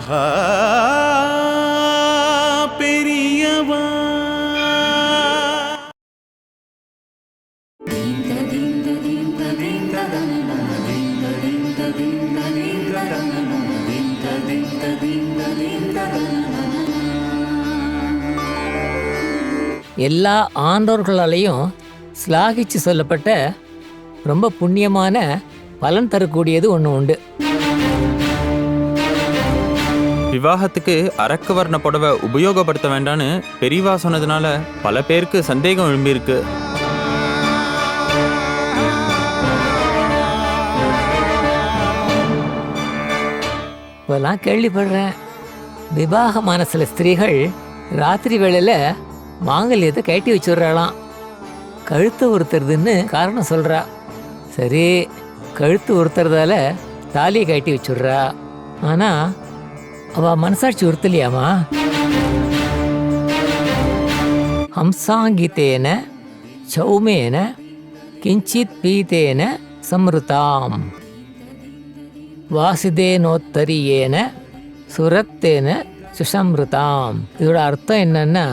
மகா பெரியவா. எல்லா ஆண்டோர்களாலையும் ஸ்லாகிச்சு சொல்லப்பட்ட ரொம்ப புண்ணியமான பலன் தரக்கூடியது ஒன்று உண்டு. விவாகத்துக்கு அரக்கு வர்ண புடவை உபயோகப்படுத்த வேண்டான்னு பெரியவா சொன்னதுனால பல பேருக்கு சந்தேகம் எழும்பியிருக்கு. இப்போலாம் கேள்விப்படுறேன், விவாகமான சில ஸ்திரீகள் ராத்திரி வேளையில் மாங்கல்யத்தை கட்டி வச்சுடுறாளாம். கழுத்து உறுத்துறதுன்னு காரணம் சொல்கிறா. சரி, கழுத்து உறுத்துறதால தாலியை கட்டி வச்சுடுறா. ஆனால் அவள் மனசாட்சி உறுத்தலையாமா? ஹம்சாங்கித்தேன சௌமேன கிஞ்சித் பீதேன சம்ருதாம் வாசுதேனோத்தரியேன சுரத்தேன சுஷம்ருதாம். இதோட அர்த்தம் என்னன்னா,